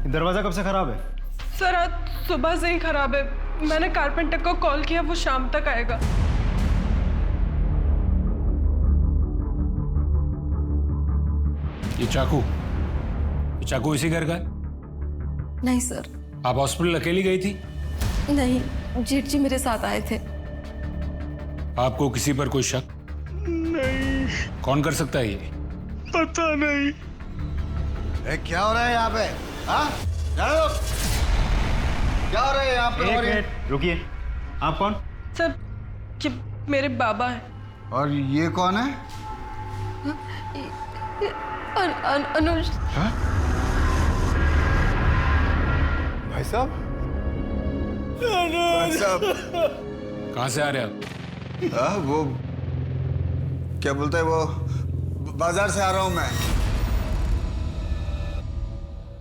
दरवाजा कब से खराब है? सर आज सुबह से ही खराब है। मैंने कारपेंटर को कॉल किया, वो शाम तक आएगा। ये चाकू इसी घर का है? नहीं सर। आप हॉस्पिटल अकेली गई थी? नहीं, जेठ जी मेरे साथ आए थे। आपको किसी पर कोई शक? नहीं। कौन कर सकता है ये? पता नहीं। क्या हो रहा है यहाँ पे? हाँ? क्या हो रहा है यहाँ पे? एक मिनट रुकिए, आप कौन? सर ये मेरे बाबा हैं। और ये कौन है? अनुज। हाँ? भाई साहब। भाई साहब। कहाँ से आ रहे आप? वो क्या बोलते हैं, वो बाजार से आ रहा हूँ मैं।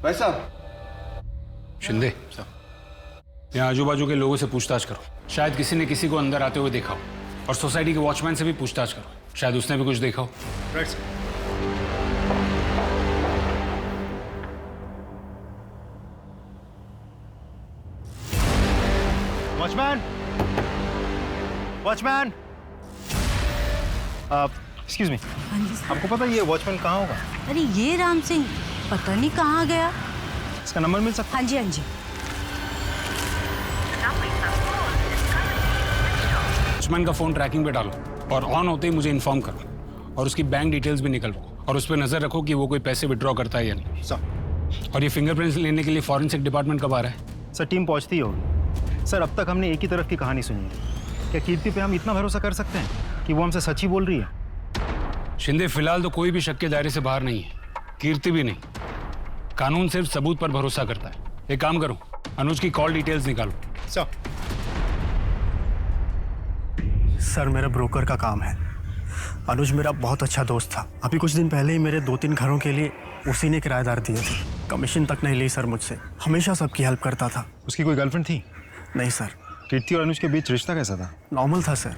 भाई साहब। शिंदे, यहाँ आजू बाजू के लोगों से पूछताछ करो। शायद किसी ने किसी को अंदर आते हुए देखा हो। और सोसाइटी के वॉचमैन से भी पूछताछ करो, शायद उसने भी कुछ देखा हो। Right sir. Watchman, watchman, excuse me. हाँ जी सर। आपको पता है ये वॉचमैन कहाँ होगा? अरे ये राम सिंह पता नहीं कहाँ गया। इसका नंबर मिल सकता? हाँ जी, हाँ जी। वॉचमैन का फोन ट्रैकिंग पे डालो और ऑन होते ही मुझे इन्फॉर्म करो। और उसकी बैंक डिटेल्स भी निकलवाओ और उस पर नजर रखो कि वो कोई पैसे विड्रॉ करता है या नहीं। सर। और ये फिंगरप्रिंट्स लेने के लिए फॉरेंसिक डिपार्टमेंट कब आ रहा है? सर टीम पहुंचती ही होगी। सर अब तक हमने एक ही तरफ की कहानी सुनी है। क्या कीर्ति पे हम इतना भरोसा कर सकते हैं कि वो हमसे सच ही बोल रही है? शिंदे, फिलहाल तो कोई भी शक के दायरे से बाहर नहीं है, कीर्ति भी नहीं। कानून सिर्फ सबूत पर भरोसा करता है। एक काम करो, अनुज की कॉल डिटेल्स निकालो। सर मेरा ब्रोकर का काम है। अनुज मेरा बहुत अच्छा दोस्त था। अभी कुछ दिन पहले ही मेरे 2-3 घरों के लिए उसी ने किराएदार दिए थे। कमीशन तक नहीं ली सर मुझसे। हमेशा सबकी हेल्प करता था। उसकी कोई गर्लफ्रेंड थी? नहीं सर। कीर्ति और अनुज के बीच रिश्ता कैसा था? नॉर्मल था सर।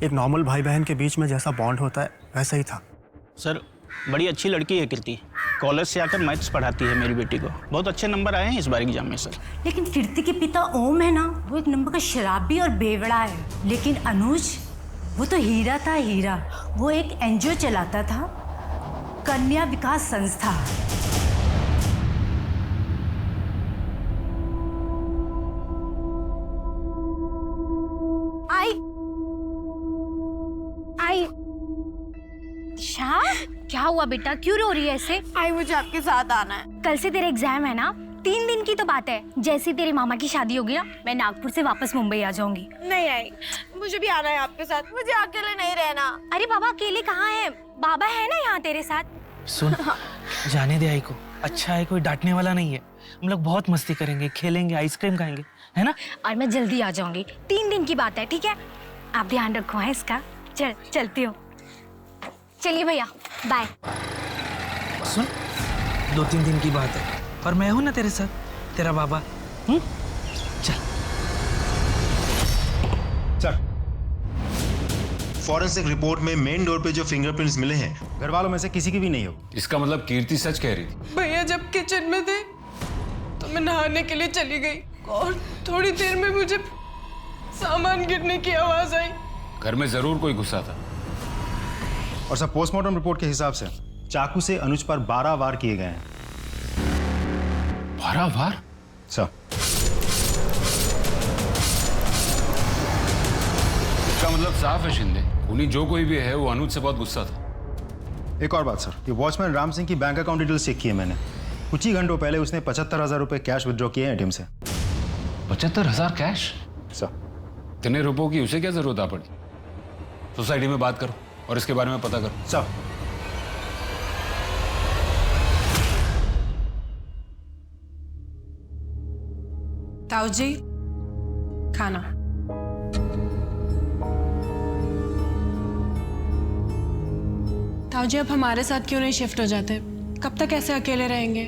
एक नॉर्मल भाई बहन के बीच में जैसा बॉन्ड होता है वैसा ही था। सर बड़ी अच्छी लड़की है कीर्ति। कॉलेज से आकर मैथ्स पढ़ाती है मेरी बेटी को। बहुत अच्छे नंबर आए हैं इस बार एग्जाम में सर। लेकिन कीर्ति के पिता ओम है ना, वो एक नंबर का शराबी और बेवड़ा है। लेकिन अनुज, वो तो हीरा था, हीरा। वो एक एनजीओ चलाता था, कन्या विकास संस्था। आई क्या हुआ बेटा, क्यों रो रही है ऐसे? आई, मुझे आपके साथ आना है। कल से तेरे एग्जाम है ना, 3 दिन की तो बात है। जैसे तेरे मामा की शादी होगी ना, मैं नागपुर से वापस मुंबई आ जाऊंगी। नहीं आई, मुझे भी आना है आपके साथ। मुझे अकेले नहीं रहना। अरे बाबा अकेले कहाँ है, बाबा है ना यहाँ तेरे साथ। सुन, जाने दे आई को। अच्छा है, कोई डांटने वाला नहीं है। हम लोग बहुत मस्ती करेंगे, खेलेंगे, आइसक्रीम खाएंगे, है ना? और मैं जल्दी आ जाऊंगी, 3 दिन की बात है, ठीक है? आप ध्यान रखो है इसका। चलती हो। चलिए भैया, बाय। सुन, 2-3 दिन की बात है और मैं हूं ना तेरे साथ, तेरा बाबा। चल। सर, फॉरेंसिक रिपोर्ट में मेन डोर पे जो फिंगरप्रिंट्स मिले हैं, घर वालों में से किसी की भी नहीं हो। इसका मतलब कीर्ति सच कह रही थी। भैया जब किचन में थे तो मैं नहाने के लिए चली गई और थोड़ी देर में मुझे सामान गिरने की आवाज आई। घर में जरूर कोई घुसा था। और सर पोस्टमार्टम रिपोर्ट के हिसाब से चाकू से अनुज पर 12 वार किए गए हैं। 12 वार? सर, इसका मतलब साफ है शिंदे, उन्हीं जो कोई भी है वो अनुज से बहुत गुस्सा था। एक और बात सर, ये वॉचमैन राम सिंह की बैंक अकाउंट डिटेल्स चेक किए मैंने। कुछ ही घंटों पहले उसने 75,000 रुपए कैश विड्रॉ किए हैं एटीएम से। 75,000 कैश? सर, इतने रुपयों की उसे क्या जरूरत आ पड़ी? सोसाइटी में बात करो और इसके बारे में पता करो। सर, ताऊ जी, खाना। ताऊ जी आप हमारे साथ क्यों नहीं शिफ्ट हो जाते? कब तक ऐसे अकेले रहेंगे?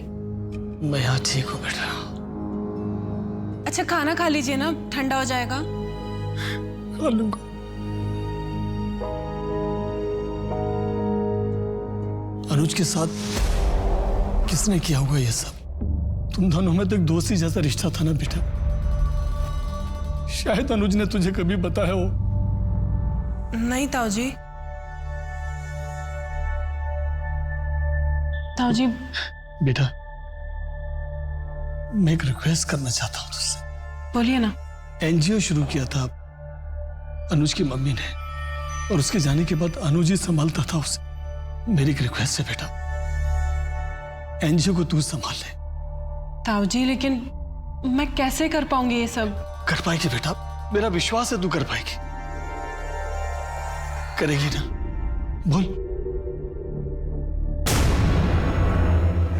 मैं यहाँ ठीक हूँ बेटा। अच्छा खाना खा लीजिए ना, ठंडा हो जाएगा। खा लूंगा। अनुज के साथ किसने किया होगा ये सब? तुम दोनों में तो एक दोस्ती जैसा रिश्ता था ना बेटा। शायद अनुज ने तुझे कभी बताया हो। नहीं ताऊजी। ताऊजी बेटा, मैं एक रिक्वेस्ट करना चाहता हूँ तुझसे। बोलिए ना। एनजीओ शुरू किया था अनुज की मम्मी ने, और उसके जाने के बाद अनुज ही संभालता था उसे। मेरी एक रिक्वेस्ट है बेटा, एनजीओ को तू संभाल ले। ताऊजी लेकिन मैं कैसे कर पाऊंगी ये सब? कर पाएगी बेटा, मेरा विश्वास है तू कर पाएगी। करेगी ना? बोल।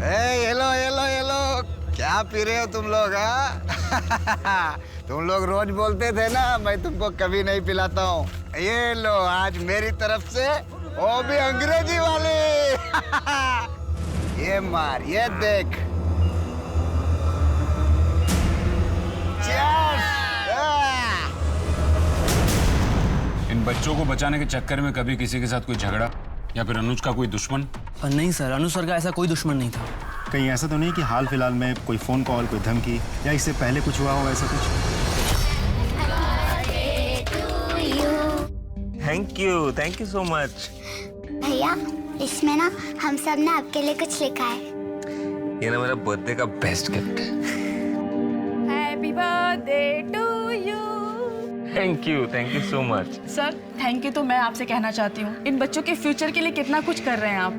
ये लो क्या पी रहे हो तुम लोग? हाँ तुम लोग रोज बोलते थे ना मैं तुमको कभी नहीं पिलाता हूँ। ये लो आज मेरी तरफ से, वो भी अंग्रेजी वाले। ये मार, ये देख। इन बच्चों को बचाने के चक्कर में कभी किसी के साथ कोई झगड़ा या फिर अनुज का कोई दुश्मन? नहीं सर, अनुज सर का ऐसा कोई दुश्मन नहीं था। कहीं ऐसा तो नहीं कि हाल फिलहाल में कोई फ़ोन कॉल, कोई धमकी या इससे पहले कुछ हुआ हो ऐसा कुछ? Thank you so much. भैया इसमें ना हम सब ने आपके लिए कुछ लिखा है। ये ना मेरा बर्थडे का बेस्ट गिफ्ट है। Happy birthday to you. Thank you so much. Sir thank you तो मैं आपसे कहना चाहती हूँ, इन बच्चों के फ्यूचर के लिए कितना कुछ कर रहे हैं आप।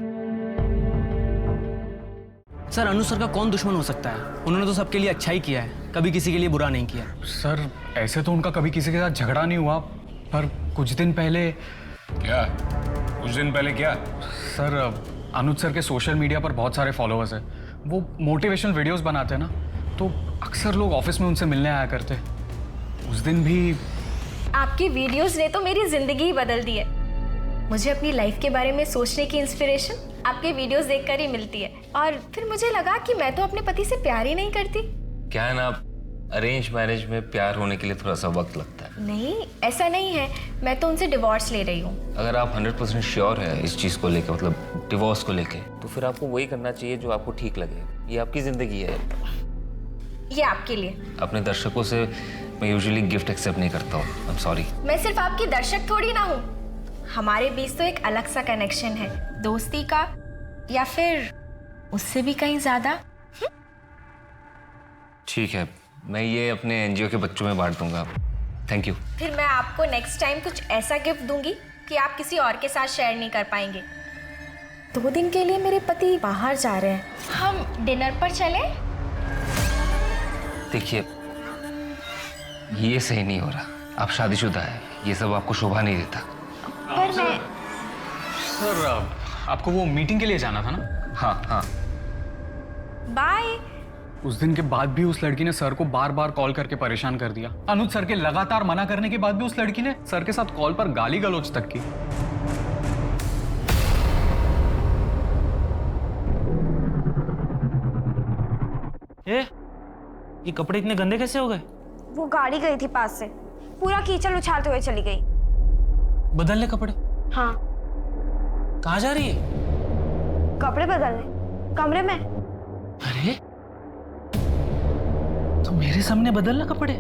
सर अनुज सर का कौन दुश्मन हो सकता है? उन्होंने तो सबके लिए अच्छा ही किया है, कभी किसी के लिए बुरा नहीं किया। सर ऐसे तो उनका कभी किसी के साथ झगड़ा नहीं हुआ, पर कुछ दिन पहले क्या? सर अनुज सर के सोशल मीडिया पर बहुत सारे फॉलोअर्स हैं। वो मोटिवेशनल वीडियोस बनाते हैं ना, तो अक्सर लोग ऑफिस में उनसे मिलने आया करते। उस दिन भी आपकी वीडियोस ने तो मेरी जिंदगी ही बदल दी है। मुझे अपनी लाइफ के बारे में सोचने की इंस्पिरेशन आपके वीडियोस देखकर ही मिलती है। और फिर मुझे लगा कि मैं तो अपने पति से प्यार ही नहीं करती। क्या है ना, अरेंज मैरिज में प्यार होने के लिए थोड़ा सा वक्त लगता है। नहीं ऐसा नहीं है, मैं तो उनसे डिवोर्स ले रही हूँ। अगर आप 100% श्योर है इस चीज़ को लेकर, मतलब डिवोर्स को लेकर, तो फिर आपको वही करना चाहिए जो आपको ठीक लगे। ये आपकी ज़िंदगी है। ये आपके लिए। अपने दर्शकों से मैं यूजुअली गिफ्ट एक्सेप्ट नहीं करता हूँ। I am sorry. मैं सिर्फ आपकी दर्शक थोड़ी ना हूँ, हमारे बीच तो एक अलग सा कनेक्शन है, दोस्ती का, या फिर उससे भी कहीं ज्यादा। ठीक है, मैं ये अपने एनजीओ के बच्चों में बांट दूंगा। Thank you. फिर मैं आपको नेक्स्ट टाइम कुछ ऐसा गिफ्ट दूंगी कि आप किसी और के साथ शेयर नहीं कर पाएंगे। 2 दिन के लिए मेरे पति बाहर जा रहे हैं, हम डिनर पर चले? देखिए ये सही नहीं हो रहा, आप शादीशुदा है, ये सब आपको शोभा नहीं देता। पर मैं सर आपको वो मीटिंग के लिए जाना था ना? हाँ। बाय। उस दिन के बाद भी उस लड़की ने सर को बार बार कॉल करके परेशान कर दिया। अनुज सर के लगातार मना करने के बाद भी उस लड़की ने सर के साथ कॉल पर गाली गलौज तक की। ये कपड़े इतने गंदे कैसे हो गए? वो गाड़ी गई थी पास से, पूरा कीचड़ उछालते हुए चली गई। बदल ले कपड़े। हाँ। कहाँ जा रही है? कपड़े बदलने कमरे में। अरे तो मेरे सामने बदलना कपड़े,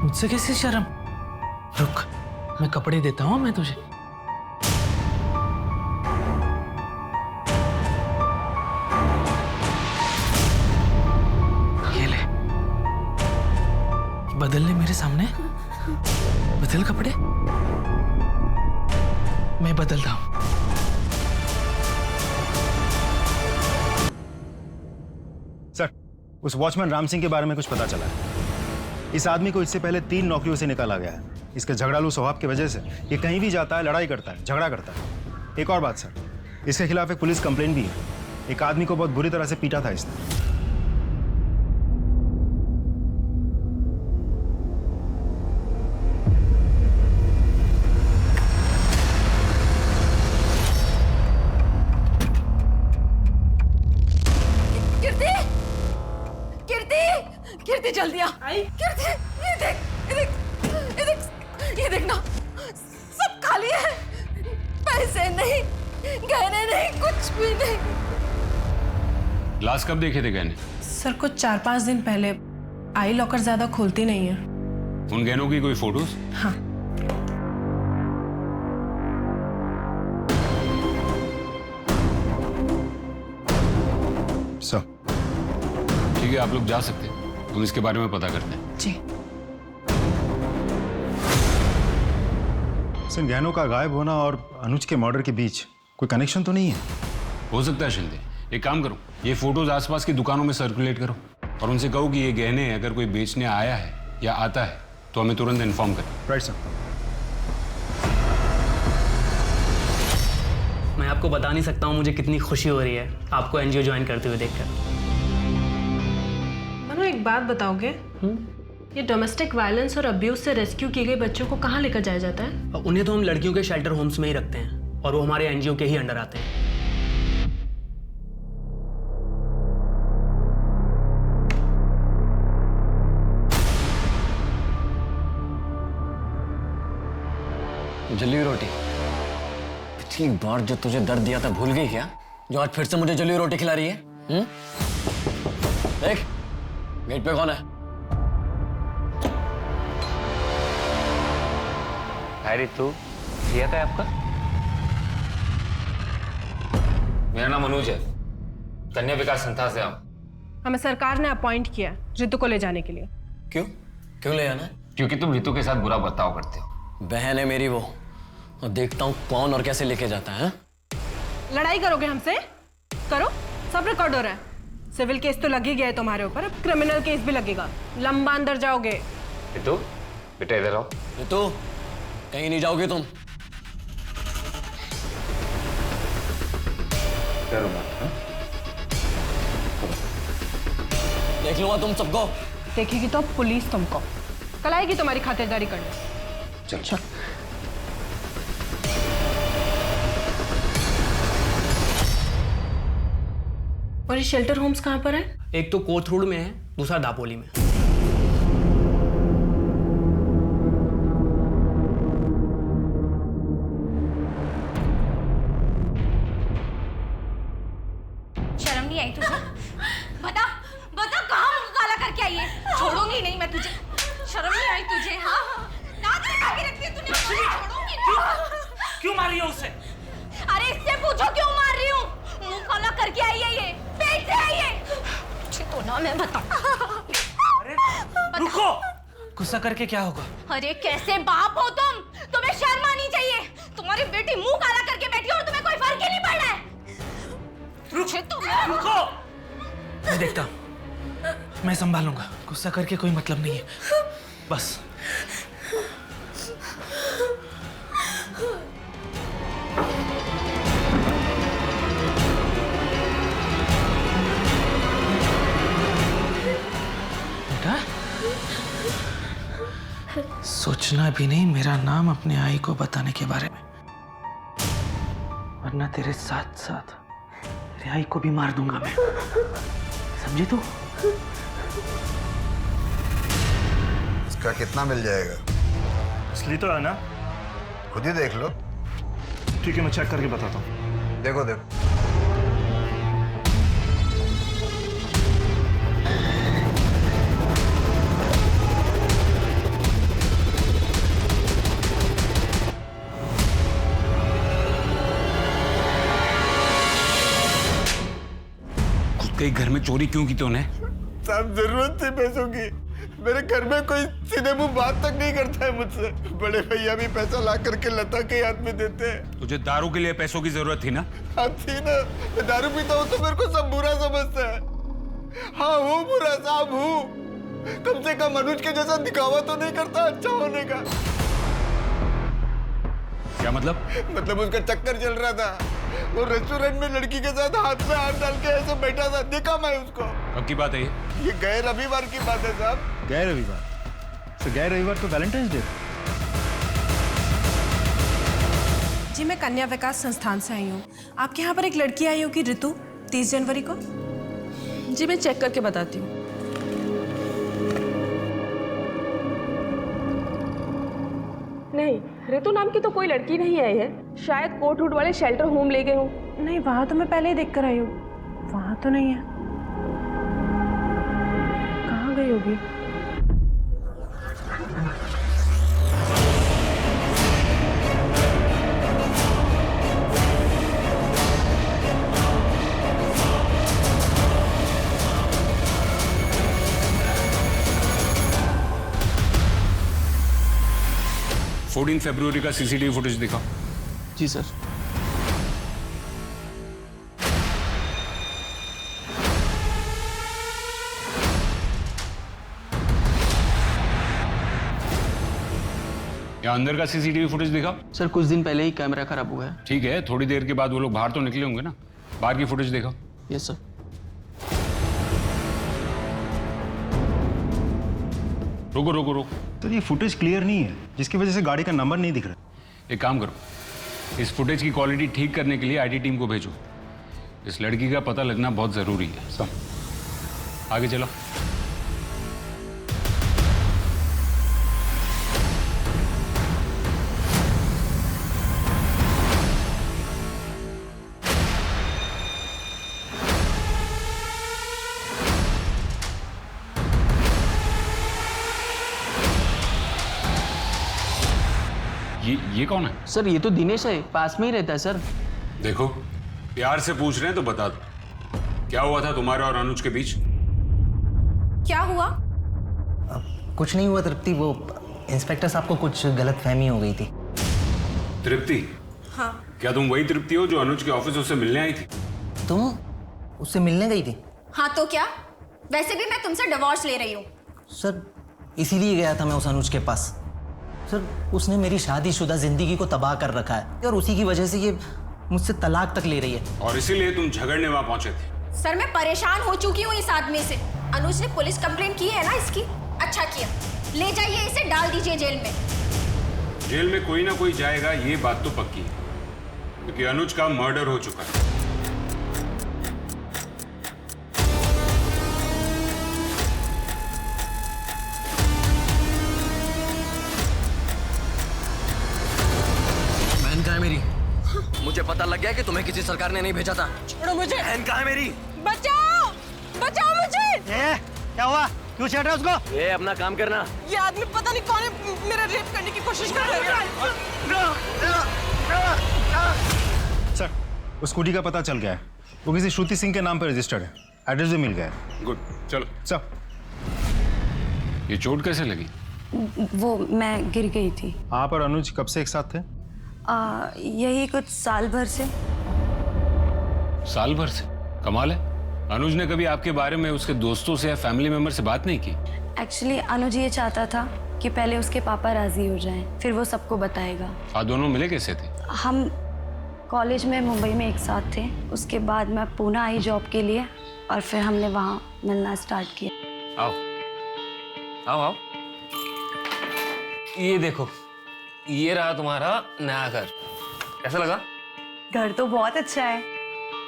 मुझसे कैसे शर्म? रुक, मैं कपड़े देता हूँ मैं तुझे। ये ले, बदल ले मेरे सामने। बदल कपड़े, मैं बदलता हूँ। सर, उस वॉचमैन राम सिंह के बारे में कुछ पता चला है। इस आदमी को इससे पहले 3 नौकरियों से निकाला गया है। इसके झगड़ालू स्वभाव की वजह से ये कहीं भी जाता है, लड़ाई करता है, झगड़ा करता है। एक और बात सर, इसके खिलाफ एक पुलिस कंप्लेंट भी है। एक आदमी को बहुत बुरी तरह से पीटा था इसने। कीर्ति जल्दी आ। कीर्ति ये देख ना, सब खाली है, पैसे नहीं, गहने नहीं, कुछ भी नहीं। लास्ट कब देखे थे गहने? सर कुछ 4-5 दिन पहले। आई लॉकर ज्यादा खुलती नहीं है। उन गहनों की कोई फोटोज? हाँ। सर ठीक है, आप लोग जा सकते हैं, हम इसके बारे में पता करते हैं। जी। सर गहनों का गायब होना और अनुज के मर्डर के बीच कोई कनेक्शन तो नहीं है? हो सकता है शिंदे, एक काम करो, ये फोटोज आसपास की दुकानों में सर्कुलेट करो और उनसे कहो कि ये गहने अगर कोई बेचने आया है या आता है तो हमें तुरंत इन्फॉर्म करें। Right sir. मैं आपको बता नहीं सकता हूँ मुझे कितनी खुशी हो रही है आपको एनजीओ ज्वाइन करते हुए देखकर। मनु एक बात बताओगे? ये डोमेस्टिक वायलेंस और अब्यूज से रेस्क्यू किए गए बच्चों को कहाँ लेकर जाया जाता है? उन्हें तो हम लड़कियों के शेल्टर होम्स में ही रखते हैं और वो हमारे एनजीओ के ही अंडर आते हैं। जली हुई रोटी। पिछली बार जो तुझे दर्द दिया था भूल गई क्या? जो आज फिर से मुझे जली हुई रोटी खिला रही है? देख, गेट पे कौन है? हाय रितु, क्या था आपका? मेरा नाम अनुज है, कन्या विकास संस्था से आऊं। हमें सरकार ने अपॉइंट किया रितु को ले जाने के लिए। क्यों? क्यों ले आना? क्योंकि तुम रितु के साथ बुरा बर्ताव करते हो। बहन है मेरी वो, और देखता हूँ कौन और कैसे लेके जाता है। लड़ाई करोगे हमसे? करो, सब रिकॉर्ड हो रहा है। सिविल केस तो लग ही गया है तुम्हारे ऊपर, अब क्रिमिनल केस भी लगेगा, लंबा अंदर जाओगे। रितु, बेटा इधर आओ। रितु, कहीं नहीं जाओगे तुम। डरो मत। देख लूंगा तुम सबको। देखेगी तो पुलिस तुमको कल आएगी तुम्हारी खातिरदारी करने। चल चल। और ये शेल्टर होम्स कहाँ पर है? एक तो कोथरूड में है, दूसरा दापोली में। शर्म नहीं आई तुझे? बता बता कहाँ मुंह काला करके आई है? छोड़ूंगी नहीं मैं तुझे। शर्म नहीं आई तुझे? हाँ दांत लगा के रखती है तूने, छोड़ूंगी नहीं। क्यों मारी है उसे? अरे इससे पूछो क्यों मार रही हूँ? मुंह काला करके आई है ये, पेट से आई है। तुझे तो ना मैं बताऊं। अरे रुको, गुस्सा करके क्या होगा? अरे कैसे बाप हो तुम? तुम्हें शर्म आनी चाहिए। तुम्हारी बेटी मुंह काला करके बैठी और तुम्हें कोई फर्क ही नहीं पड़ रहा है। रुको, मैं देखता हूँ, मैं संभालूंगा। गुस्सा करके कोई मतलब नहीं है, बस। बेटा, सोचना भी नहीं मेरा नाम अपने आई को बताने के बारे में, वरना तेरे साथ साथ तेरे आई को भी मार दूंगा मैं, समझी तू? इसका कितना मिल जाएगा? असली तो है ना? खुद ही देख लो। ठीक है, मैं चेक करके बताता हूँ। देखो देखो। कई घर में चोरी क्यों की तूने? साहब जरूरत थी पैसों की। मेरे घर में कोई सीधे मुंह बात तक नहीं करता है मुझसे। बड़े भैया भी पैसा ला करके लता के हाथ में देते हैं। तुझे दारू के लिए पैसों की जरूरत थी ना? हाँ थी ना। मैं दारू पीता हूँ तो मेरे को सब बुरा समझता है। हाँ हूँ बुरा साहब हूँ। कम से कम अनुज के जैसा दिखावा तो नहीं करता अच्छा होने का। क्या मतलब? मतलब उसका चक्कर चल रहा था। वो रेस्टोरेंट में लड़की के साथ हाथ में हाथ डाल के ऐसे बैठा था, देखा मैं उसको। कब की बात है ये गए रविवार की बात है साहब। गए रविवार? तो गए रविवार तो वैलेंटाइंस डे। जी मैं कन्या विकास संस्थान से आई हूँ। आपके यहाँ पर एक लड़की आई होगी ऋतु, 30 जनवरी को। जी मैं चेक करके बताती हूँ। नहीं, ऋतु नाम की तो कोई लड़की नहीं आई है। शायद कोट रूट वाले शेल्टर होम ले गए हों। नहीं वहाँ तो मैं पहले ही देख कर आई हूँ, वहाँ तो नहीं है। होगी। फरवरी का सीसीटीवी फुटेज दिखाओ। जी सर। या अंदर का सीसीटीवी फुटेज दिखाओ। सर कुछ दिन पहले ही कैमरा खराब हुआ है। ठीक है, थोड़ी देर के बाद वो लोग बाहर तो निकले होंगे ना, बाहर की फुटेज दिखाओ। Yes sir. रुको रुको रुको। तो ये फुटेज क्लियर नहीं है, जिसकी वजह से गाड़ी का नंबर नहीं दिख रहा। एक काम करो, इस फुटेज की क्वालिटी ठीक करने के लिए आईटी टीम को भेजो। इस लड़की का पता लगना बहुत जरूरी है। सब आगे चलो। ये कौन है? सर ये तो दिनेश है, पास में ही रहता है सर। देखो, प्यार से पूछ रहे हैं तो बता दो, क्या हुआ था तुम्हारे और अनुज के बीच? क्या हुआ? कुछ नहीं हुआ तृप्ति, वो इंस्पेक्टर साहब को कुछ गलतफहमी हो गई थी। तृप्ति? हाँ। क्या तुम वही तृप्ति हो जो अनुज के ऑफिस से मिलने आई थी? तुम उससे मिलने गई थी? हाँ तो क्या? वैसे भी मैं तुमसे डिवोर्स ले रही हूँ। सर इसीलिए गया था मैं उस अनुज के पास। सर उसने मेरी शादीशुदा जिंदगी को तबाह कर रखा है और उसी की वजह से ये मुझसे तलाक तक ले रही है। और इसीलिए तुम झगड़ने वहां पहुंचे थे? सर मैं परेशान हो चुकी हूँ इस आदमी से। अनुज ने पुलिस कंप्लेंट की है ना इसकी। अच्छा किया, ले जाइए इसे, डाल दीजिए जेल में। जेल में कोई ना कोई जाएगा, ये बात तो पक्की है, क्योंकि अनुज का मर्डर हो चुका है। बहन कहाँ है मेरी? मुझे पता लग गया कि तुम्हें किसी सरकार ने नहीं भेजा था। छोड़ो मुझे। बहन कहाँ है मेरी? बचाओ, बचाओ मुझे। क्या हुआ? क्यों छेड़ रहे हो उसको? ये अपना काम करना। ये आदमी पता नहीं कौन है, मेरा रेप करने की कोशिश कर रहा है। सर, उस स्कूटी का पता चल गया है, वो किसी श्रुति सिंह के नाम पर रजिस्टर्ड है, एड्रेस भी मिल गया है। गुड, चलो। सर, ये चोट कैसे लगी? वो मैं गिर गई थी। आप और अनुज कब से एक साथ थे? यही कुछ साल भर से। साल भर से? कमाल है। अनुज ने कभी आपके बारे में उसके दोस्तों से या फैमिली मेंबर से बात नहीं की? एक्चुअली अनुज ये चाहता था कि पहले उसके पापा राजी हो जाएं, फिर वो सबको बताएगा। आप दोनों मिले कैसे थे? हम कॉलेज में मुंबई में एक साथ थे, उसके बाद मैं पूना आई जॉब के लिए और फिर हमने वहाँ मिलना स्टार्ट किया। आओ आओ आओ, ये देखो, ये रहा तुम्हारा नया घर। कैसा लगा? घर तो बहुत अच्छा है।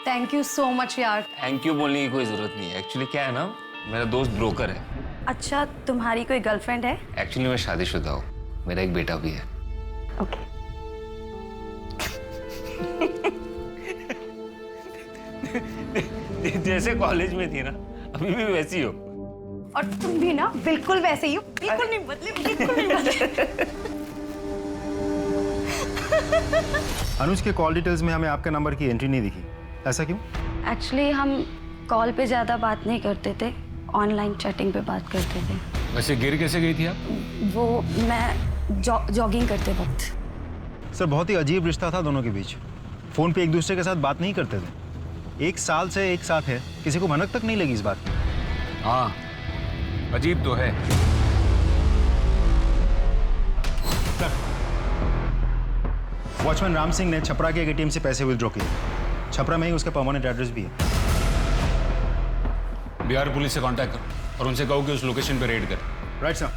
थैंक यू सो मच यार। थैंक यू बोलने की कोई जरूरत नहीं है। एक्चुअली क्या है ना, मेरा दोस्त ब्रोकर है। अच्छा, तुम्हारी कोई गर्लफ्रेंड है? एक्चुअली मैं शादीशुदा हूँ, मेरा एक बेटा भी है। ओके। जैसे कॉलेज में थी ना, अभी भी वैसी हो। और तुम भी ना बिल्कुल वैसे ही हो, बिल्कुल नहीं बदले, बिल्कुल नहीं बदले। अनुज के कॉल डिटेल्स में हमें आपके नंबर की एंट्री नहीं दिखी, ऐसा क्यों? एक्चुअली हम कॉल पे ज़्यादा बात नहीं करते थे, ऑनलाइन चैटिंग पे बात करते थे। वैसे गिर कैसे गई थी आप? वो मैं जॉगिंग करते वक्त। सर, बहुत ही अजीब रिश्ता था दोनों के बीच। फोन पे एक दूसरे के साथ बात नहीं करते थे, 1 साल से एक साथ है, किसी को भनक तक नहीं लगी इस बात की। हाँ, अजीब तो है। वॉचमैन राम सिंह ने छपरा के एक एटीएम से पैसे विथड्रॉ किए। छपरा में ही उसका परमानेंट एड्रेस भी है। बिहार पुलिस से कांटेक्ट करो और उनसे कहो कि उस लोकेशन पे रेड करें। Right sir.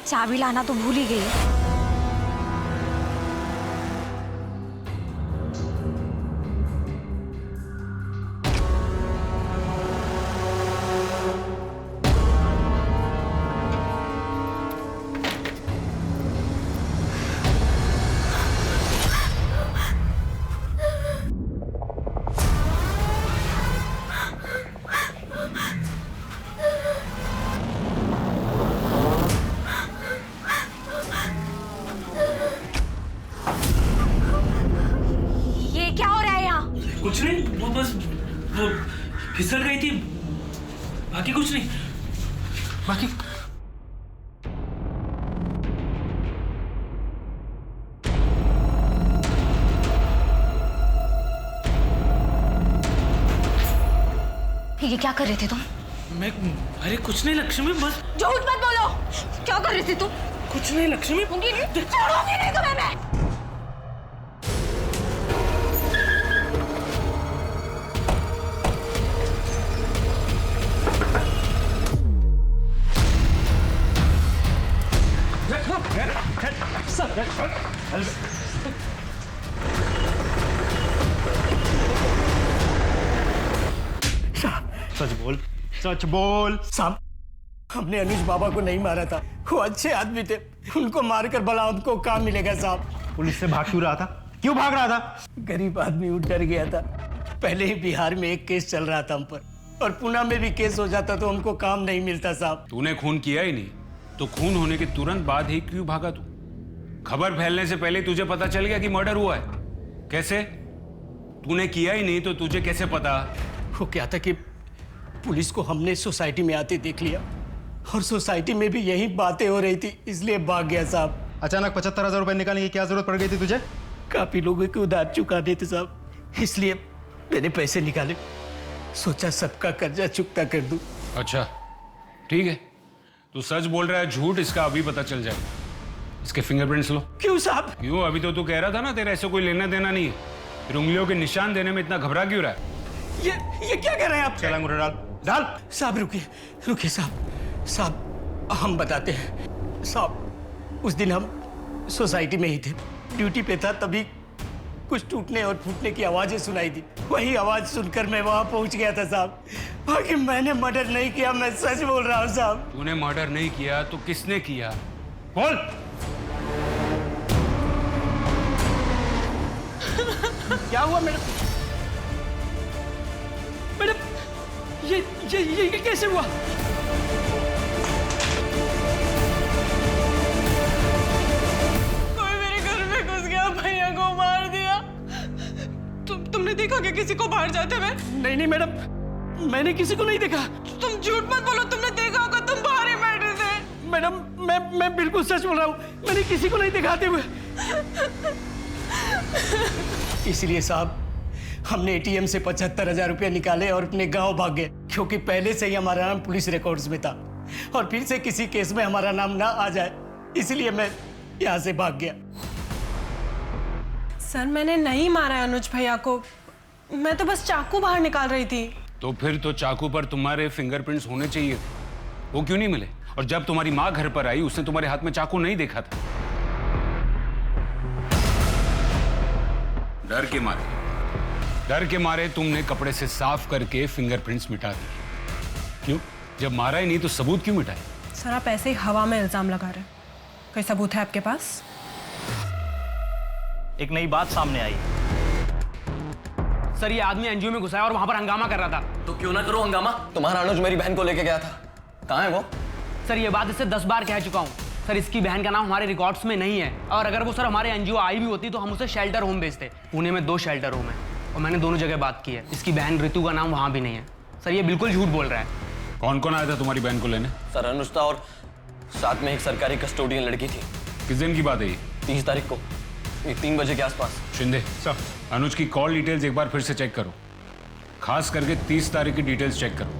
चाबी लाना तो भूल ही गई। कुछ नहीं, वो बस वो फिसल गई थी, बाकी कुछ नहीं। बाकी ये क्या कर रहे थे तुम? मैं अरे कुछ नहीं लक्ष्मी, बस झूठ मत बोलो। क्या कर रहे थे तुम? कुछ नहीं लक्ष्मी। छोड़ूंगी नहीं तुम्हें मैं। सच बोल, सच बोल। साहब, हमने अनुज बाबा को नहीं मारा था, वो अच्छे आदमी थे, उनको मारकर भला उनको काम मिलेगा साहब। पुलिस से भाग क्यों रहा था? क्यों भाग रहा था? गरीब आदमी डर गया था। पहले ही बिहार में एक केस चल रहा था हम पर, और पुणे में भी केस हो जाता तो हमको काम नहीं मिलता साहब। तूने खून किया ही नहीं, तो खून होने के तुरंत बाद ही क्यों भागा तू? खबर फैलने से पहले तुझे पता चल गया कि मर्डर हुआ है। कैसे? तूने किया ही नहीं तो तुझे कैसे पता? वो क्या था कि पुलिस को हमने सोसाइटी में आते देख लिया, और सोसाइटी में भी यही बातें हो रही थी, इसलिए भाग गया साहब। अचानक 75,000 रुपए निकालने की क्या जरूरत पड़ गई थी तुझे? काफी लोगों के उधार चुकाने थे साहब, इसलिए मैंने पैसे निकाले, सोचा सबका कर्जा चुकता कर दूं। अच्छा ठीक है, तू सच बोल रहा है झूठ इसका अभी पता चल जाएगा। इसके फिंगरप्रिंट्स लो। क्यों साहब? क्यों? अभी तो तू कह रहा था ना तेरा ऐसे कोई लेना देना नहीं है, फिर उंगलियों के निशान देने में इतना घबरा क्यों रहा है? ये क्या कह रहे हैं आप? चल अंगूठा डाल, डाल। साहब रुकिए साहब, हम बताते हैं साहब। उस दिन हम सोसाइटी में ही थे, ड्यूटी पे था, तभी कुछ टूटने और फूटने की आवाजें सुनाई दी। वही आवाज सुनकर मैं वहां पहुंच गया था साहब। बाकी मैंने मर्डर नहीं किया, मैं सच बोल रहा हूँ साहब। तूने मर्डर नहीं किया तो किसने किया? बोल। क्या हुआ मैडम? मैडम ये कैसे हुआ? कोई मेरे घर में घुस गया, भैया को मार दिया। तुमने देखा क्या किसी को बाहर जाते हुए? नहीं मैडम, मैंने किसी को नहीं देखा। तुम झूठ मत बोलो, तुमने देखा होगा, तुम बाहर ही बैठे थे। मैडम मैं बिल्कुल सच बोल रहा हूँ, मैंने किसी को नहीं दिखाते हुए। इसलिए साहब हमने एटीएम से 75,000 रुपया निकाले और अपने गांव भाग गए, क्योंकि पहले से ही हमारा नाम पुलिस रिकॉर्ड्स में था, और फिर से किसी केस में हमारा नाम ना आ जाए, इसलिए मैं यहाँ से भाग गया। सर मैंने नहीं मारा है अनुज भैया को, मैं तो बस चाकू बाहर निकाल रही थी। तो फिर तो चाकू पर तुम्हारे फिंगरप्रिंट्स होने चाहिए, वो क्यों नहीं मिले? और जब तुम्हारी माँ घर पर आई उसने तुम्हारे हाथ में चाकू नहीं देखा था। डर के मारे तुमने कपड़े से साफ करके फिंगरप्रिंट्स मिटा दिए। क्यों? जब मारा ही नहीं तो सबूत क्यों मिटाए? सर आप ऐसे ही हवा में इल्जाम लगा रहे, कोई सबूत है आपके पास? एक नई बात सामने आई। सर ये आदमी एनजीओ में घुसा है और वहां पर हंगामा कर रहा था। तो क्यों ना करो हंगामा? तुम्हारा अनुज मेरी बहन को लेके गया था, कहाँ है वो? सर ये बात इससे 10 बार कह चुका हूँ। सर इसकी बहन का नाम हमारे रिकॉर्ड्स में नहीं है, और अगर वो सर हमारे एनजीओ आई भी होती तो हम उसे शेल्टर होम भेजते। पुणे में 2 शेल्टर होम है और मैंने दोनों जगह बात की है। इसकी बहन ऋतु का नाम वहां भी नहीं है। सर ये बिल्कुल झूठ बोल रहा है। कौन कौन आया था तुम्हारी बहन को लेने? सर अनुज था और साथ में एक सरकारी कस्टोडियन लड़की थी। किस दिन की बात है ये? 30 तारीख को 3 बजे के आसपास। शिंदे सर, अनुज की कॉल डिटेल्स एक बार फिर से चेक करो, खास करके 30 तारीख की डिटेल्स चेक करो।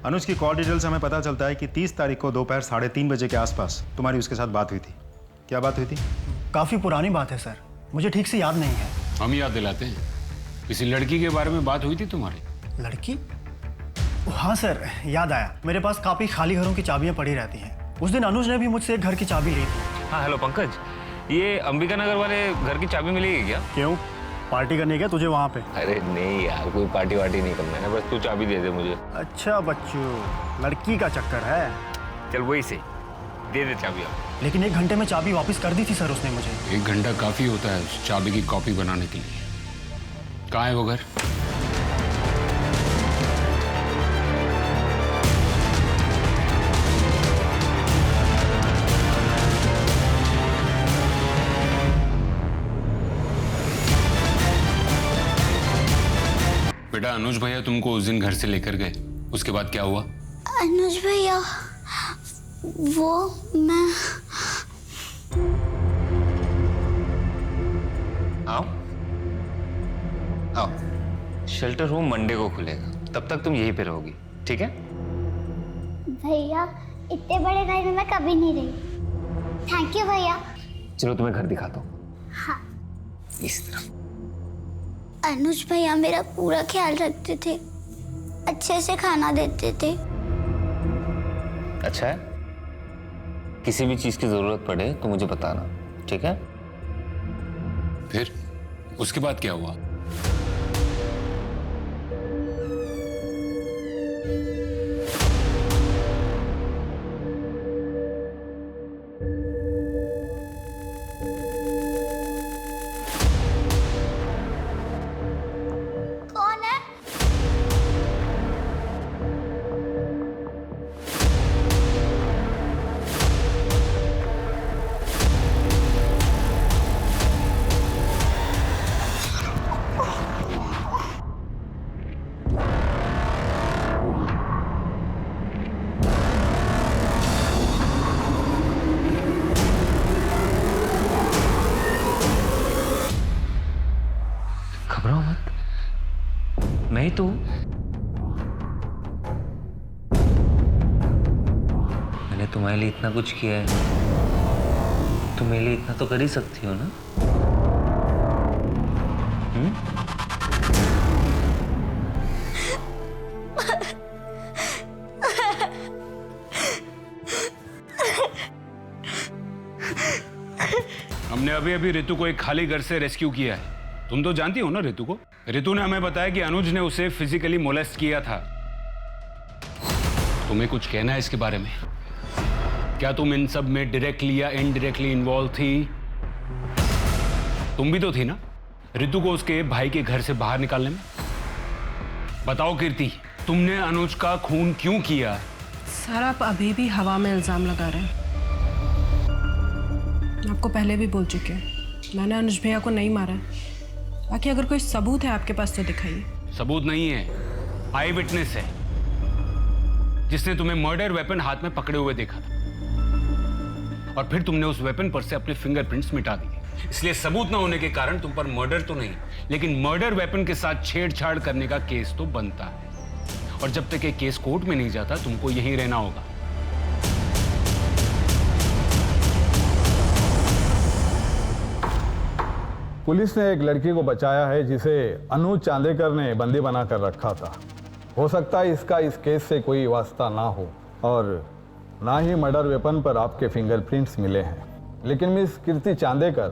अनुज की कॉल डिटेल से हमें पता चलता है कि 30 तारीख को दोपहर 3:30 बजे के आसपास तुम्हारी उसके साथ बात हुई थी। क्या बात हुई थी? काफी पुरानी बात है सर, मुझे ठीक से याद नहीं है। हम याद दिलाते हैं। किसी लड़की के बारे में बात हुई थी तुम्हारी? लड़की? हाँ सर, याद आया। मेरे पास काफी खाली घरों की चाबियां पड़ी रहती हैं। उस दिन अनुज ने भी मुझसे एक घर की चाबी ली थी। हाँ हेलो पंकज, ये अंबिका नगर वाले घर की चाबी मिलेगी क्या? क्यों, पार्टी करनी क्या तुझे वहाँ पे? अरे नहीं यार, कोई पार्टी वार्टी नहीं करना है, बस तू चाबी दे दे मुझे। अच्छा बच्चों, लड़की का चक्कर है। चल वही से दे दे चाबी आप। लेकिन 1 घंटे में चाबी वापस कर दी थी सर उसने मुझे। 1 घंटा काफी होता है उस चाबी की कॉपी बनाने के लिए। कहाँ है वो घर? बेटा अनुज भैया तुमको उस दिन घर से लेकर गए, उसके बाद क्या हुआ? अनुज भैया वो मैं आओ आओ, शेल्टर होम मंडे को खुलेगा, तब तक तुम यहीं पे रहोगी, ठीक है? भैया इतने बड़े घर में मैं कभी नहीं रही। थैंक यू भैया। चलो तुम्हें घर दिखाता हूँ। हाँ। इस तरफ। अनुज भैया मेरा पूरा ख्याल रखते थे, अच्छे से खाना देते थे। अच्छा है, किसी भी चीज की जरूरत पड़े तो मुझे बताना, ठीक है? फिर उसके बाद क्या हुआ? कौन है? घबराओ मत, मैं ही तो हूं। मैंने तुम्हारे लिए इतना कुछ किया है, तुम मेरे लिए इतना तो कर ही सकती हो ना? हमने अभी अभी रितु को एक खाली घर से रेस्क्यू किया है। तुम तो जानती हो ना रितु को? रितु ने हमें बताया कि अनुज ने उसे फिजिकली मोलेस्ट किया था। तुम्हें कुछ कहना है इसके बारे में? क्या तुम इन सब में डायरेक्टली या इनडायरेक्टली इन्वॉल्व थी? तुम भी तो थी ना रितु को उसके भाई के घर से बाहर निकालने में? बताओ कीर्ति, तुमने अनुज का खून क्यों किया? सर आप अभी भी हवा में इल्जाम लगा रहे हैं। आपको पहले भी बोल चुके हैं, मैंने अनुज भैया को नहीं मारा है। बाकी अगर कोई सबूत है आपके पास तो दिखाइए। सबूत नहीं है, आई विटनेस है, जिसने तुम्हें मर्डर वेपन हाथ में पकड़े हुए देखा था और फिर तुमने उस वेपन पर से अपने फिंगरप्रिंट्स मिटा दिए। इसलिए सबूत न होने के कारण तुम पर मर्डर तो नहीं, लेकिन मर्डर वेपन के साथ छेड़छाड़ करने का केस तो बनता है। और जब तक ये केस कोर्ट में नहीं जाता तुमको यहीं रहना होगा। पुलिस ने एक लड़की को बचाया है जिसे अनुज चांदेकर ने बंदी बनाकर रखा था। हो सकता है इसका इस केस से कोई वास्ता ना हो और ना ही मर्डर वेपन पर आपके फिंगरप्रिंट्स मिले हैं। लेकिन मिस कीर्ति चांदेकर,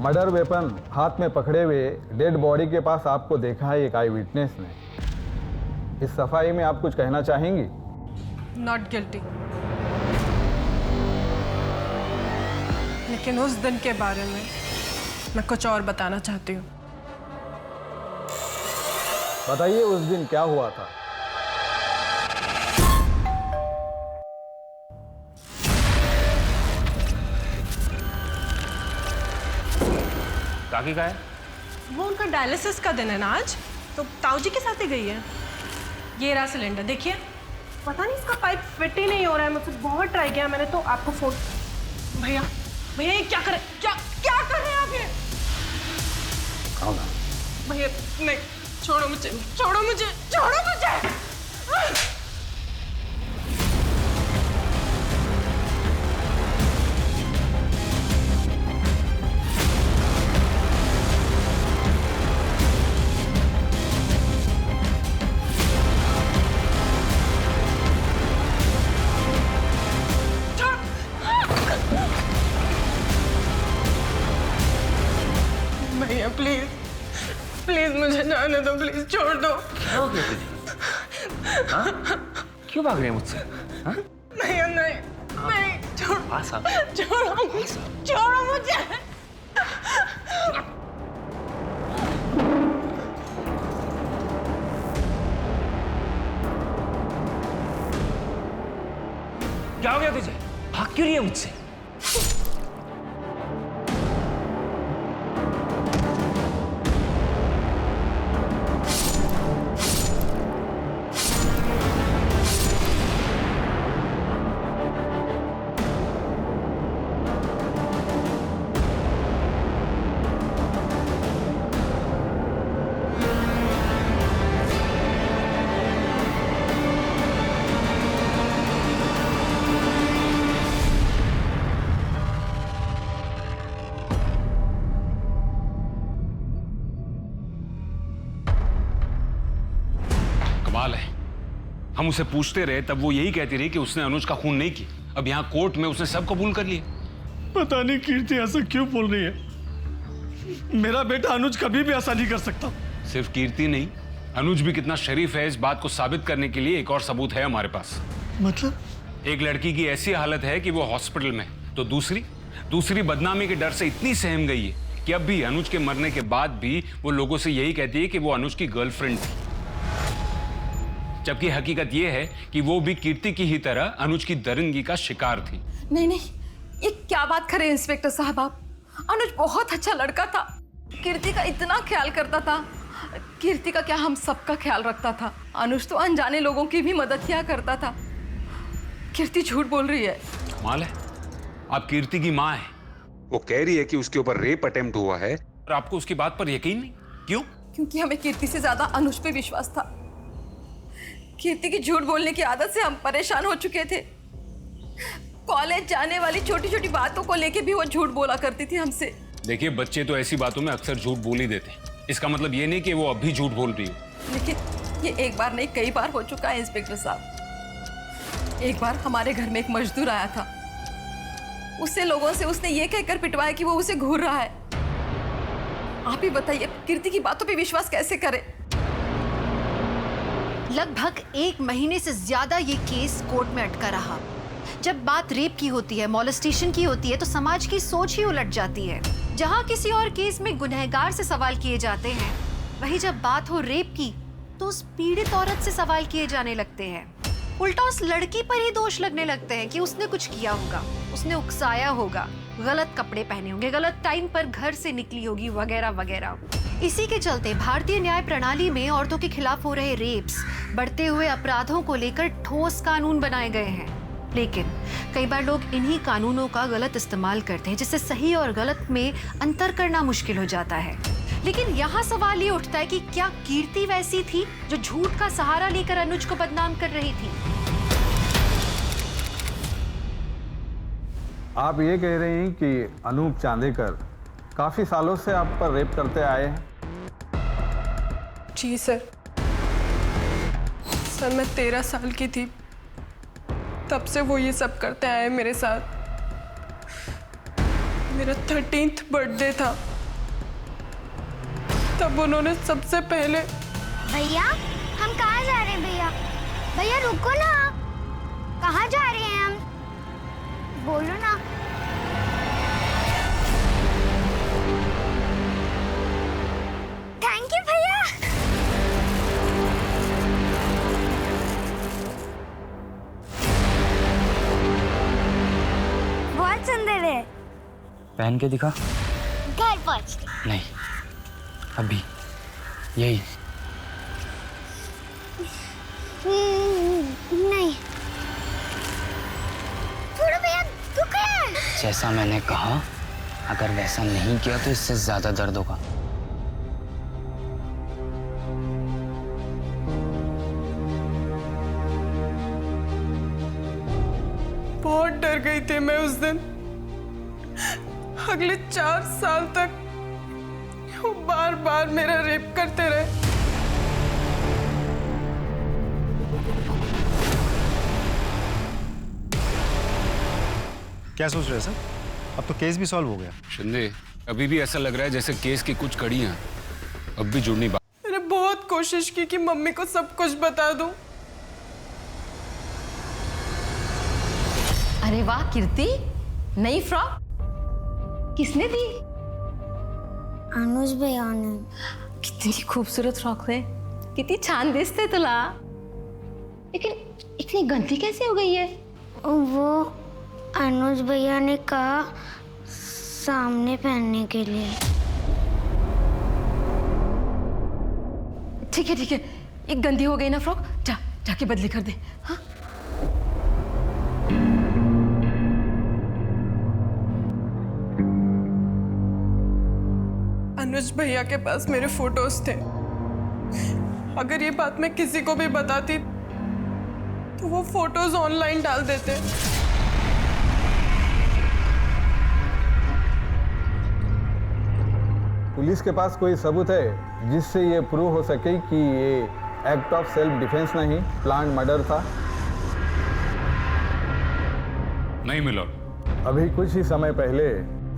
मर्डर वेपन हाथ में पकड़े हुए डेड बॉडी के पास आपको देखा है एक आई विटनेस ने। इस सफाई में आप कुछ कहना चाहेंगी? Not guilty. लेकिन उस दिन के बारे में मैं कुछ और बताना चाहती हूँ। बताइए उस दिन क्या हुआ था? काकी का है? वो उनका डायलिसिस का दिन है ना आज, तो ताऊजी के साथ ही गई है। ये रहा सिलेंडर, देखिए। पता नहीं इसका पाइप फिट ही नहीं हो रहा है, मुझसे बहुत ट्राई किया मैंने। तो आपको फोन, भैया भैया ये क्या कर रहे हैं आप? ये भैया नहीं, छोड़ो मुझे, छोड़ो मुझे, छोड़ो मुझे। भैया प्लीज प्लीज मुझे जाने दो, प्लीज छोड़ दो। क्या हो गया तुझे? हाँ? क्यों भाग रहे हैं मुझसे? हाँ? भैया नहीं, नहीं, छोड़ो, छोड़ो, छोड़ो मुझे। क्या हो गया तुझे? भाग क्यों रही है मुझसे? हम उसे पूछते रहे तब वो यही कहती रही कि उसने अनुज का खून नहीं किया। अब यहाँ कोर्ट में उसने सब कबूल कर लिया। पता नहीं कीर्ति ऐसा क्यों बोल रही है। मेरा बेटा अनुज कभी भी ऐसा नहीं कर सकता। सिर्फ कीर्ति नहीं, अनुज भी कितना शरीफ है इस बात को साबित करने के लिए एक और सबूत है हमारे पास। मतलब? एक लड़की की ऐसी हालत है कि वो हॉस्पिटल में, तो दूसरी बदनामी के डर से इतनी सहम गई है कि अब भी अनुज के मरने के बाद भी वो लोगों से यही कहती है कि वो अनुज की गर्लफ्रेंड थी, जबकि हकीकत ये है कि वो भी कीर्ति की ही तरह अनुज की दरिंदगी का शिकार थी। नहीं, ये क्या बात करें इंस्पेक्टर साहब आप। अनुज बहुत अच्छा लड़का था, कीर्ति का इतना ख्याल करता था। कीर्ति का क्या, हम सबका ख्याल रखता था। अनुज तो अनजाने लोगों की भी मदद किया करता था। कीर्ति झूठ बोल रही है। कमाल है, आप कीर्ति की माँ है, वो कह रही है कि उसके ऊपर रेप अटेम्प्ट हुआ है और आपको उसकी बात पर यकीन नहीं। क्यों? क्योंकि हमें कीर्ति से ज्यादा अनुज पे विश्वास था। कीर्ति की झूठ बोलने की आदत से हम परेशान हो चुके थे। कॉलेज जाने वाली छोटी छोटी बातों को लेके भी वो झूठ बोला करती थी हमसे। देखिए, बच्चे तो ऐसी बातों में अक्सर झूठ बोल ही देते हैं। इसका मतलब ये नहीं कि वो अभी झूठ बोल रही हो। लेकिन ये एक बार नहीं, कई बार हो चुका है इंस्पेक्टर साहब। एक बार हमारे घर में एक मजदूर आया था, उससे लोगों से उसने ये कहकर पिटवाया कि वो उसे घूर रहा है। आप ही बताइए, कीर्ति की बातों पे विश्वास कैसे करें? लगभग 1 महीने से ज्यादा ये केस कोर्ट में अटका रहा। जब बात रेप की होती है, मॉलेस्टेशन की होती है, तो समाज की सोच ही उलट जाती है। जहां किसी और केस में गुनहगार से सवाल किए जाते हैं, वहीं जब बात हो रेप की तो उस पीड़ित औरत से सवाल किए जाने लगते हैं। उल्टा उस लड़की पर ही दोष लगने लगते हैं कि उसने कुछ किया होगा, उसने उकसाया होगा, गलत कपड़े पहने होंगे, गलत टाइम पर घर से निकली होगी, वगैरह वगैरह। इसी के चलते भारतीय न्याय प्रणाली में औरतों के खिलाफ हो रहे रेप्स, बढ़ते हुए अपराधों को लेकर ठोस कानून बनाए गए हैं। लेकिन कई बार लोग इन्हीं कानूनों का गलत इस्तेमाल करते हैं, जिससे सही और गलत में अंतर करना मुश्किल हो जाता है। लेकिन यहाँ सवाल ये उठता है कि क्या कीर्ति वैसी थी जो झूठ का सहारा लेकर अनुज को बदनाम कर रही थी? आप ये कह रहे हैं कि अनूप चांदेकर काफी सालों से आप पर रेप करते आए हैं? जी सर। मैं 13 साल की थी, तब से वो ये सब करते आए मेरे साथ। मेरा 13th बर्थडे था, तब उन्होंने सबसे पहले। भैया, हम कहाँ जा रहे हैं? भैया भैया रुको ना, कहाँ जा रहे हैं हम? बोलो ना। थैंक यू भैया। बहुत सुंदर है। पहन के दिखा। घर पहुंच नहीं, अभी यही। नहीं छोड़ो भैया, दुख है। जैसा मैंने कहा, अगर वैसा नहीं किया तो इससे ज्यादा दर्द होगा। बहुत डर गई थी मैं उस दिन। अगले 4 साल तक वो बार बार मेरा रेप करते रहे। क्या सोच रहे हैं सर? अब तो केस भी सॉल्व हो गया। शिंदे, अभी भी ऐसा लग रहा है जैसे केस की कुछ कड़ियां अब भी जुड़नी बाकी। मैंने बहुत कोशिश की कि मम्मी को सब कुछ बता दूं। अरे वाह कीर्ति, नई फ्रॉक किसने दी? अनुज भैया ने। कितनी खूबसूरत फ्रॉक है, कितनी छान दिसते तुला। लेकिन इतनी गंदी कैसे हो गई है? वो अनुज भैया ने कहा सामने पहनने के लिए। ठीक है, एक गंदी हो गई ना फ्रॉक, जाके बदली कर दे। हाँ? अनुज भैया के पास मेरे फोटोज थे। अगर ये बात मैं किसी को भी बताती तो वो फोटोज ऑनलाइन डाल देते। पुलिस के पास कोई सबूत है जिससे ये प्रूव हो सके कि ये एक्ट ऑफ सेल्फ डिफेंस नहीं प्लान्ड मर्डर था? नहीं मिलॉर्ड। अभी कुछ ही समय पहले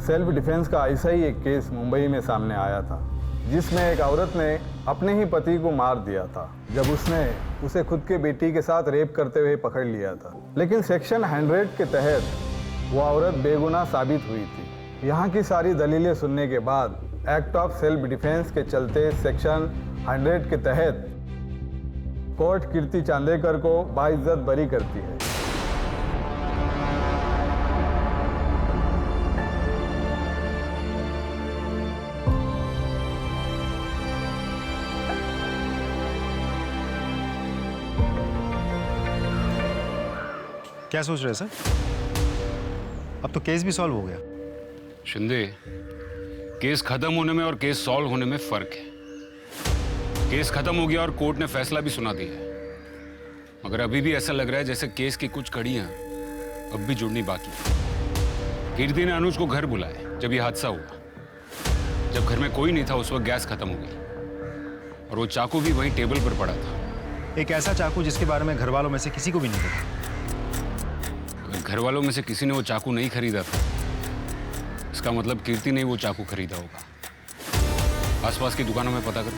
सेल्फ डिफेंस का ऐसा ही एक केस मुंबई में सामने आया था, जिसमें एक औरत ने अपने ही पति को मार दिया था जब उसने उसे खुद के बेटी के साथ रेप करते हुए पकड़ लिया था। लेकिन सेक्शन 100 के तहत वो औरत बेगुनाह साबित हुई थी। यहाँ की सारी दलीलें सुनने के बाद एक्ट ऑफ सेल्फ डिफेंस के चलते सेक्शन 100 के तहत कोर्ट कीर्ति चांदेकर को बाइज्जत बरी करती है। क्या सोच रहे हैं सर? अब तो केस भी सॉल्व हो गया। शिंदे, केस खत्म होने में और केस सॉल्व होने में फर्क है। केस खत्म हो गया और कोर्ट ने फैसला भी सुना दिया है, मगर अभी भी ऐसा लग रहा है जैसे केस की कुछ कड़ियां अब भी जुड़नी बाकी है। कीर्ति ने अनुज को घर बुलाया जब ये हादसा हुआ। जब घर में कोई नहीं था उस वक्त गैस खत्म हो गई और वो चाकू भी वहीं टेबल पर पड़ा था। एक ऐसा चाकू जिसके बारे में घर वालों में से किसी को भी नहीं पता। घर वालों में से किसी ने वो चाकू नहीं खरीदा था, इसका मतलब कीर्ति ने वो चाकू खरीदा होगा। आसपास की दुकानों में पता करो।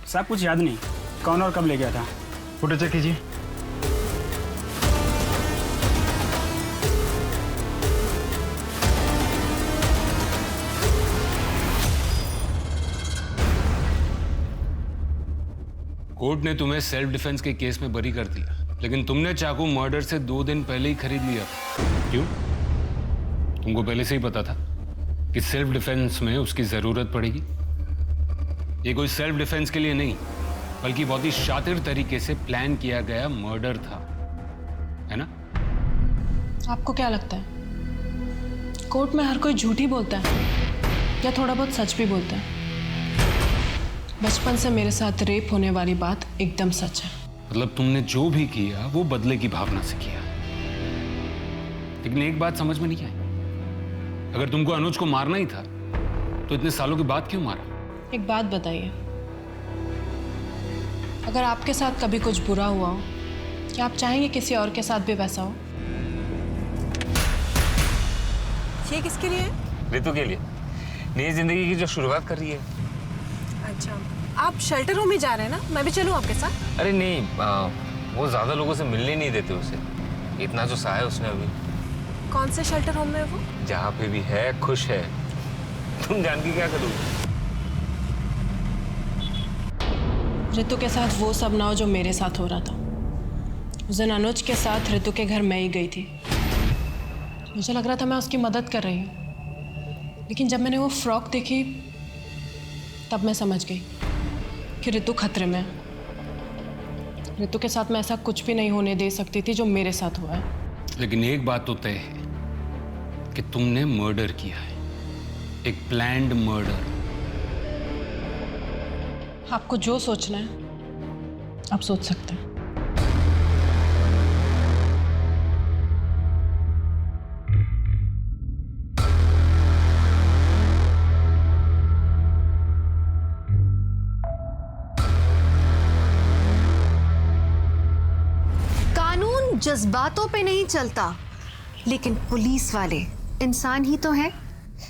साहब कुछ याद नहीं, कौन और कब ले गया था? फोटो चेक कीजिए। कोर्ट ने तुम्हें सेल्फ डिफेंस के केस में बरी कर दिया, लेकिन तुमने चाकू मर्डर से 2 दिन पहले ही खरीद लिया। क्यों? तुमको पहले से ही पता था कि सेल्फ डिफेंस में उसकी जरूरत पड़ेगी। ये कोई सेल्फ डिफेंस के लिए नहीं, बल्कि बहुत ही शातिर तरीके से प्लान किया गया मर्डर था, है ना? आपको क्या लगता है कोर्ट में हर कोई झूठ ही बोलता है या थोड़ा बहुत सच भी बोलता है? बचपन से मेरे साथ रेप होने वाली बात एकदम सच है। मतलब तुमने जो भी किया वो बदले की भावना से किया। लेकिन एक बात समझ में नहीं आई, अगर तुमको अनुज को मारना ही था तो इतने सालों के बाद क्यों मारा? एक बात बताइए, अगर आपके साथ कभी कुछ बुरा हुआ हो, क्या आप चाहेंगे किसी और के साथ भी वैसा हो? ये किसके लिए? रितु के लिए, नई जिंदगी की जो शुरुआत कर रही है। अच्छा, आप शेल्टर होम में जा रहे हैं ना? मैं भी चलूं आपके साथ? अरे नहीं, वो ज्यादा लोगों से मिलने नहीं देते उसे। इतना जो सहा है उसने अभी। कौन से शेल्टर होम में है वो? जहाँ पे भी है खुश है। तुम जान के क्या करोगे? ऋतु के साथ वो सब ना हो जो मेरे साथ हो रहा था। उस दिन अनुज के साथ ऋतु के घर मैं ही गई थी। मुझे लग रहा था मैं उसकी मदद कर रही हूँ, लेकिन जब मैंने वो फ्रॉक देखी तब मैं समझ गई कि ऋतु खतरे में है। ऋतु के साथ मैं ऐसा कुछ भी नहीं होने दे सकती थी जो मेरे साथ हुआ है। लेकिन एक बात तो तय है कि तुमने मर्डर किया है, एक प्लान्ड मर्डर। आपको जो सोचना है आप सोच सकते हैं। कानून जज्बातों पे नहीं चलता, लेकिन पुलिस वाले इंसान ही तो हैं।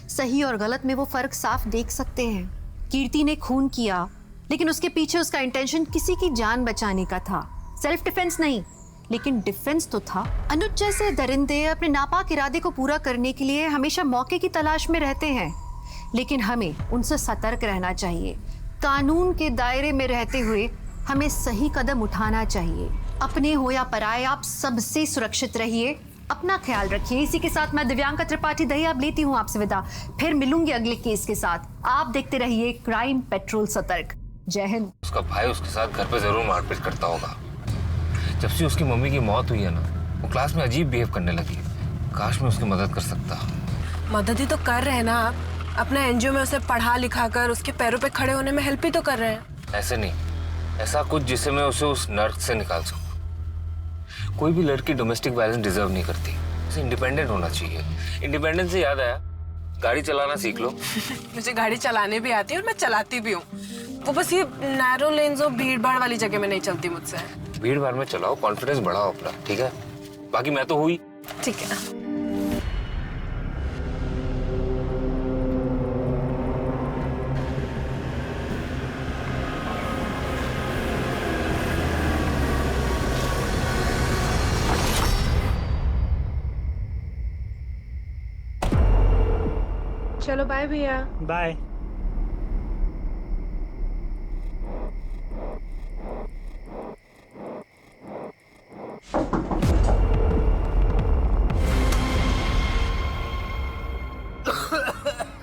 सही और गलत में वो फर्क साफ देख सकते हैं। कीर्ति ने खून किया, लेकिन उसके पीछे उसका इंटेंशन किसी की जान बचाने का था, सेल्फ डिफेंस नहीं, लेकिन डिफेंस तो था। अनुज जैसे दरिंदे अपने नापाक इरादे को पूरा करने के लिए हमेशा मौके की तलाश में रहते हैं, लेकिन हमें उनसे सतर्क रहना चाहिए। कानून के दायरे में रहते हुए हमें सही कदम उठाना चाहिए। अपने हो या पराए, आप सबसे सुरक्षित रहिए, अपना ख्याल रखिए। इसी के साथ मैं दिव्यांका त्रिपाठी दहिया लेती हूँ आपसे विदा। फिर मिलूंगी अगले केस के साथ। आप देखते रहिए क्राइम पेट्रोल सतर्क। जय हिंद। उसका भाई उसके साथ घर पे जरूर मारपीट करता होगा। जब से उसकी मम्मी की मौत हुई है ना, वो क्लास में अजीब बिहेव करने लगी। काश मैं उसकी मदद कर सकता। मदद ही तो कर रहे हैं ना आप। अपना एनजीओ में उसे पढ़ा लिखा कर उसके पैरों पे खड़े होने में हेल्प ही तो कर रहे हैं। ऐसे नहीं, ऐसा कुछ जिससे मैं उसे उस नर्क से निकाल सकूं। कोई भी लड़की डोमेस्टिक वायलेंस डिजर्व नहीं करती, उसे इंडिपेंडेंट होना चाहिए। इंडिपेंडेंस से याद आया, गाड़ी चलाना सीख लो। मुझे गाड़ी चलाने भी आती है और मैं चलाती भी हूँ। वो बस ये नैरो लेन्स और भीड़ भाड़ वाली जगह में नहीं चलती मुझसे। भीड़ भाड़ में चलाओ, कॉन्फिडेंस बढ़ाओ अपना, ठीक है? बाकी मैं तो हुई। ठीक है। चलो बाय भैया। बाय।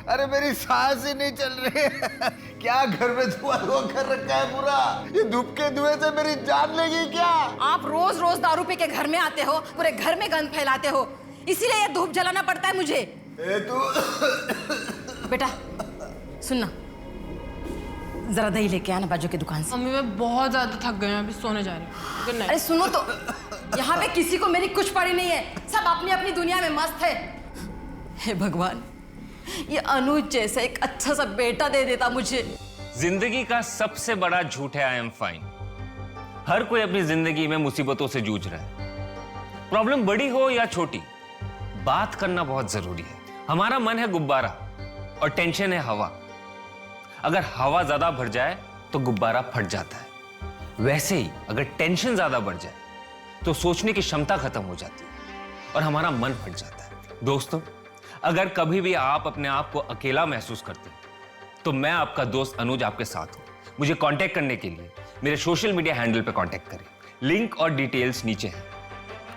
अरे मेरी सांस ही नहीं चल रही है। क्या घर में धुआं कर रखा है पूरा? ये धूप के धुएं से मेरी जान लेगी क्या? आप रोज रोज दारू पी के घर में आते हो, पूरे घर में गंद फैलाते हो, इसीलिए ये धूप जलाना पड़ता है मुझे। तू बेटा सुनना, जरा दही लेके आना बाजू की दुकान से। मम्मी मैं बहुत ज्यादा थक गई हूँ, अभी सोने जा रही हूँ। Good night. अरे सुनो तो, यहाँ पे किसी को मेरी कुछ पड़ी नहीं है, सब अपनी अपनी दुनिया में मस्त है। हे भगवान, ये अनुज जैसा एक अच्छा सा बेटा दे देता मुझे। जिंदगी का सबसे बड़ा झूठ है आई एम फाइन। हर कोई अपनी जिंदगी में मुसीबतों से जूझ रहा है। प्रॉब्लम बड़ी हो या छोटी, बात करना बहुत जरूरी है। हमारा मन है गुब्बारा और टेंशन है हवा। अगर हवा ज्यादा भर जाए तो गुब्बारा फट जाता है। वैसे ही अगर टेंशन ज्यादा बढ़ जाए तो सोचने की क्षमता खत्म हो जाती है और हमारा मन फट जाता है। दोस्तों, अगर कभी भी आप अपने आप को अकेला महसूस करते हैं तो मैं आपका दोस्त अनुज आपके साथ हूं। मुझे कांटेक्ट करने के लिए मेरे सोशल मीडिया हैंडल पे कांटेक्ट करें। लिंक और डिटेल्स नीचे है।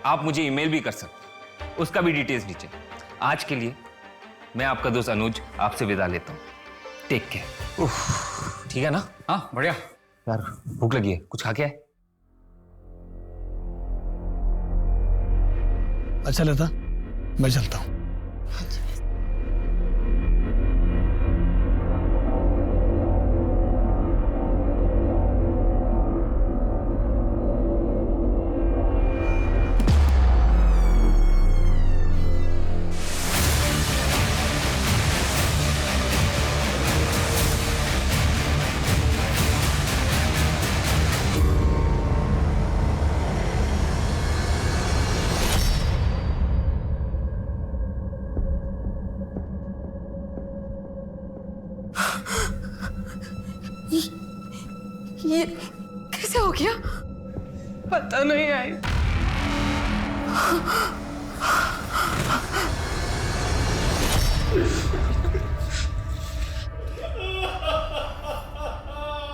आप मुझे ईमेल भी कर सकते हैं, उसका भी डिटेल्स नीचे। आज के लिए मैं आपका दोस्त अनुज आपसे विदा लेता हूं। Take care. ठीक है ना? हाँ बढ़िया। यार भूख लगी है, कुछ खा के आए? अच्छा लता, मैं चलता हूँ। ये कैसे हो गया? पता नहीं आई।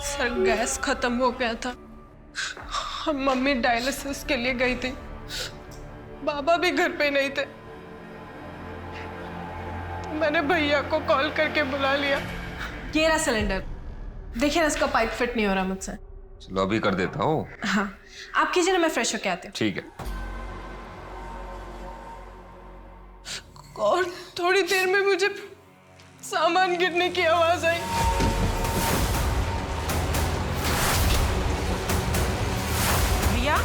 सर गैस खत्म हो गया था। हम मम्मी डायलिसिस के लिए गई थी, बाबा भी घर पे नहीं थे। मैंने भैया को कॉल करके बुला लिया। ये रहा सिलेंडर, देखिए ना इसका पाइप फिट नहीं हो रहा मुझसे। चलो अभी कर देता हूँ। हाँ आप कीजिए ना, मैं फ्रेश होके आती हूँ। ठीक है। और थोड़ी देर में मुझे सामान गिरने की आवाज आई। भैया